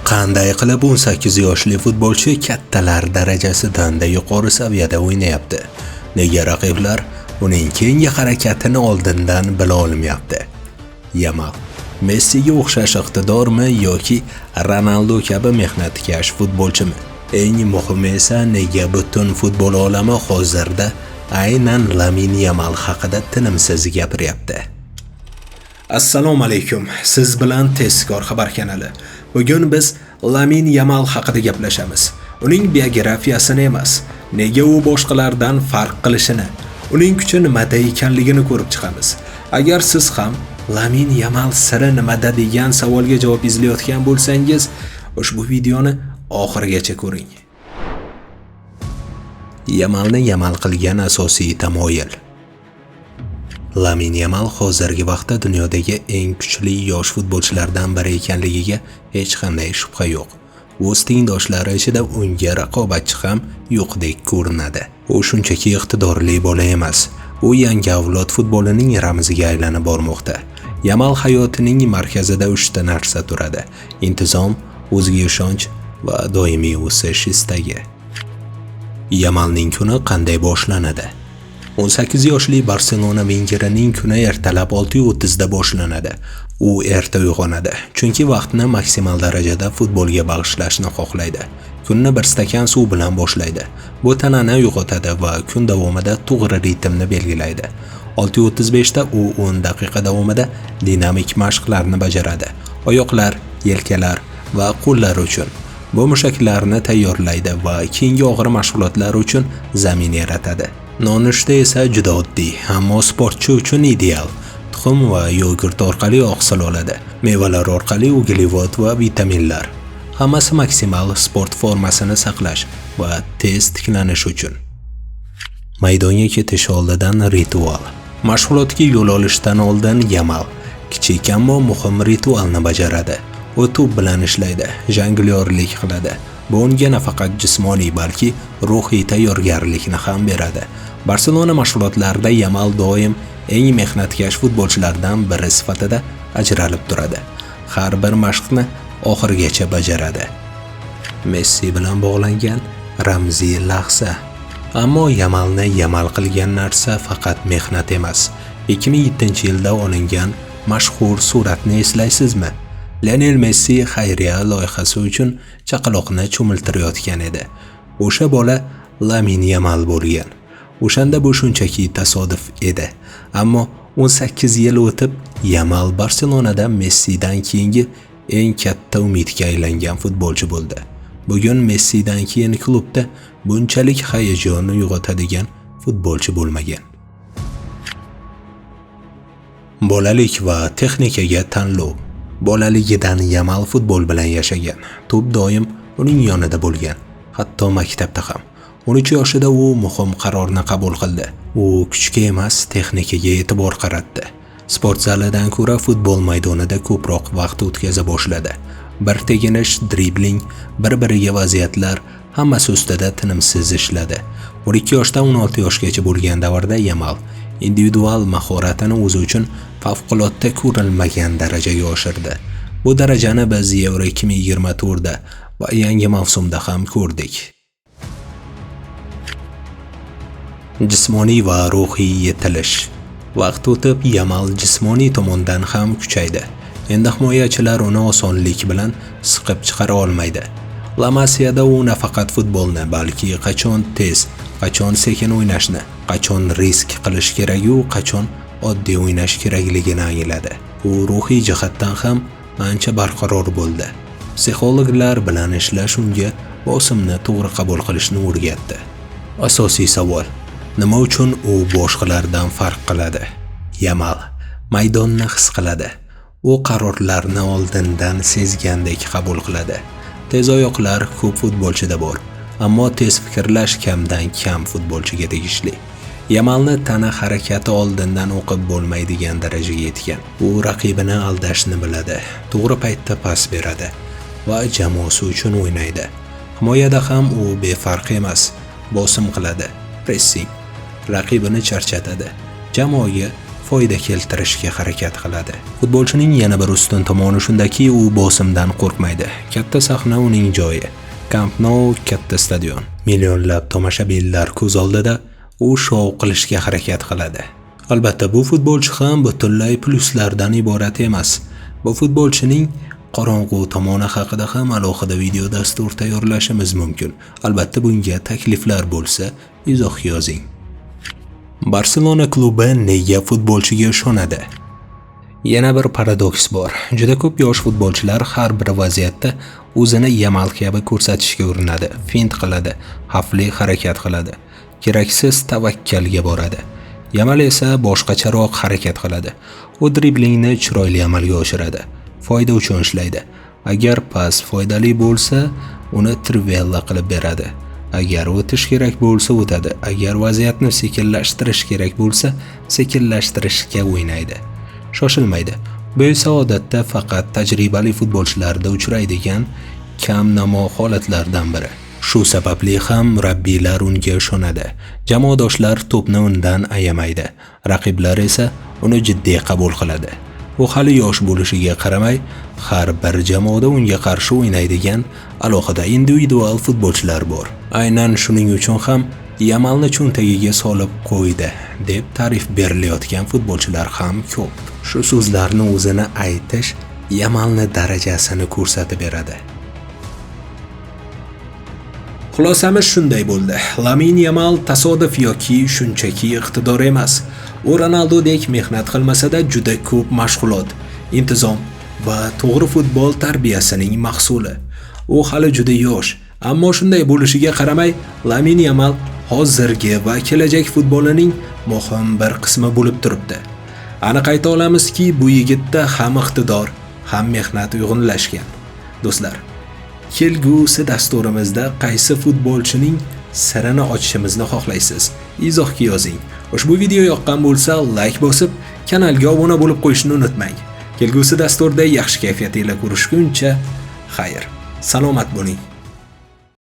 Qanday qilib 18 yoshli futbolchi kattalar darajasidan da yuqori saviyada o'ynayapti? Nega raqiblar uning keyingi harakatini oldindan bila olmayapti? Yamal Messiga o'xshash iqtidormi yoki Ronaldo kabi mehnatkash futbolchimi? Eng muhimi esa nega butun futbol olami hozirda aynan Lamine Yamal haqida tinimsiz gapiryapti? Assalomu alaykum. Siz bilan Tezkor xabar kanali. Bugun biz Lamine Yamal haqida gaplashamiz. Uning biografiyasini emas, nega u boshqalardan farq qilishini, uning kuchi nimada ekanligini ko'rib chiqamiz. Agar siz ham Lamine Yamal siri nimada degan savolga javob izlayotgan bo'lsangiz, ushbu videoni oxirigacha ko'ring. Yamalni Yamal qilgan asosiy tamoyil. Lamine Yamal hozirgi vaqtda dunyodagi eng kuchli yosh futbolchilardan biri ekanligiga hech qanday shubha yo'q. O'z tengdoshlari ichida unga raqobatchi ham yo'qdek ko'rinadi. U shunchaki iqtidorli bola emas, u yangi avlod futbolining ramziga aylanib bormoqda. Yamal hayotining markazida 3 ta narsa turadi: intizom, o'ziga ishonch va doimiy o'sish istagi. Yamalning kuni qanday boshlanadi? 18 yoshli Barselona vengerining kuni ertalab 6:30 da boshlanadi. U erta uyg'onadi, chunki vaqtni maksimal darajada futbolga bag'ishlashni xohlaydi. Kunni bir stakan suv bilan boshlaydi. Bu tanani uyg'otadi va kun davomida to'g'ri ritmni belgilaydi. 6:35 da u 10 daqiqa davomida dinamik mashqlarni bajaradi. Oyoqlar, yelkalar va qo'llar uchun. Bu mushaklarni tayyorlaydi va keyingi og'ir mashg'ulotlar uchun zamin yaratadi. Nonushta esa juda oddiy, ammo sportchi uchun ideal. Tuxum va yogurt orqali oqsil oladi. Mevalar orqali uglevod va vitaminlar. Hammasi maksimal sport formasini saqlash va tez tiklanish uchun. Maydonga ketish oldidan ritual. Mashg'ulotga yo'l olishdan oldin Yamal kichik ammo muhim ritualni bajaradi. U to'p bilan ishlaydi, jonglyorlik qiladi. Bu unga nafaqat jismoniy, balki ruhiy tayyorgarlikni ham beradi. Barselona mashg'ulotlarida Yamal doim eng mehnatkash futbolchilardan biri sifatida ajralib turadi. Har bir mashqni oxirigacha bajaradi. Messi bilan bog'langan ramziy lahza. Ammo Yamalni Yamal qilgan narsa faqat mehnat emas. 2007-yilda olingan mashhur suratni eslaysizmi? Lionel Messi xayriya loyihasi uchun chaqaloqni cho'miltirayotgan edi. O'sha bola Lamine Yamal bo'lgan. O'shanda bu shunchaki tasodif edi. Ammo 18 yil o'tib Yamal Barselonada Messidan keyingi eng katta umidga aylangan futbolchi bo'ldi. Bugun Messidan keyin klubda bunchalik hayajon uyg'otadigan futbolchi bo'lmagan. Bolalik va texnikaga tanlov. Bolaligidan Yamal futbol bilan yashagan. To'p doim uning yonida bo'lgan, hatto maktabda ham. 13 yoshida u muhim qarorni qabul qildi. U kuchga emas, texnikaga e'tibor qaratdi. Sport zalidan ko'ra futbol maydonida ko'proq vaqt o'tkaza boshladi. Bir teginish, dribling, bir-biriga vaziyatlar, hammasi ustida tinimsiz ishladi. 12 yoshdan 16 yoshgacha bo'lgan davrda Yamal individual mahoratini o'zi uchun favqulodda ko'rilmagan darajaga oshirdi. Bu darajani biz Euro 2024 da va yangi mavsumda ham ko'rdik. Jismoniy va ruhiy yetilish. Vaqt o'tib Yamal jismoniy tomondan ham kuchaydi. Endi himoyachilar uni osonlik bilan siqib chiqara olmaydi. La Masiada u nafaqat futbolni, balki qachon tez, qachon sekin o'ynashni, qachon risk qilish kerak u qachon oddiy o'ynash kerakligini angladi. U ruhiy jihatdan ham ancha barqaror bo'ldi. Psixologlar bilan ishlash unga bosimni to'g'ri qabul qilishni o'rgatdi. Asosiy savol: nima uchun u boshqalardan farq qiladi? Yamal maydonni his qiladi. U qarorlarni oldindan sezgandek qabul qiladi. Tez oyoqlar ko'p futbolchida bor, ammo tez fikrlash kamdan kam futbolchiga tegishli. Yamalni tana harakati oldindan o'qib bo'lmaydigan darajaga yetgan. U raqibini aldashni biladi, to'g'ri paytda pas beradi va jamoasi uchun o'ynaydi. Himoyada ham u befarq emas, bosim qiladi, pressing, raqibini charchatadi, jamoaga foyda keltirishga harakat qiladi. Futbolchining yana bir ustun tomoni shundaki, u bosimdan qo'rqmaydi. Katta sahna uning joyi. Camp Nou katta stadion. Millionlab tomoshabinlar ko'z oldida u shou qilishga harakat qiladi. Albatta, bu futbolchi ham butunlay plyuslardan iborat emas. Bu futbolchining qorong'u tomoni haqida ham alohida video dastur tayyorlashimiz mumkin. Albatta, bunga takliflar bo'lsa, izoh yozing. Barselona klubi nega futbolchiga ishonadi? Yana bir paradoks bor. Juda ko'p yosh futbolchilar har bir vaziyatda o'zini Yamal kabi ko'rsatishga urinadi, fint qiladi, xavfli harakat qiladi, keraksiz tavakkalga boradi. Yamal esa boshqacharoq harakat qiladi. U driblingni chiroyli amalga oshiradi, foyda uchun ishlaydi. Agar pas foydali bo'lsa, uni trivialla qilib beradi. Agar o'tish kerak bo'lsa o'tadi. Agar vaziyatni sekinlashtirish kerak bo'lsa, sekinlashtirishga o'ynaydi. Shoshilmaydi. Bu esa odatda faqat tajribali futbolchilarda uchraydigan kam namo holatlardan biri. Shu sababli ham murabbiylar unga ishonadi. Jamoadoshlar to'pni undan ayamaydi. Raqiblar esa uni jiddiy qabul qiladi. U hali yosh bo'lishiga qaramay, har bir jamoada unga qarshi o'ynaydigan alohida individual futbolchilar bor. Aynan shuning uchun ham Yamalni cho'ntagiga solib qo'ydi deb ta'rif berilayotgan futbolchilar ham ko'p. Shu so'zlarni o'zini aytish Yamalni darajasini ko'rsatib beradi. Xulosamiz shunday bo'ldi. Lamine Yamal tasodif yoki shunchaki iqtidor emas. U Ronaldodek mehnat qilmasa-da juda ko'p mashg'ulot, intizom va to'g'ri futbol tarbiyasining mahsuli. U hali juda yosh, ammo shunday bo'lishiga qaramay, Lamine Yamal hozirgi va kelajak futbolining muhim bir qismi bo'lib turibdi. Aniq ayta olamizki, bu yigitda ham iqtidor, ham mehnat uyg'unlashgan. Do'stlar, kelgusi dasturimizda qaysi futbolchining sirini ochishimizni xohlaysiz? Izohga yozing. Ushbu video yoqqan bo'lsa, like bosib, kanalga obuna bo'lib qo'yishni unutmang. Kelgusi dasturda yaxshi kayfiyat ila ko'rishguncha, xayr. Salomat bo'ling.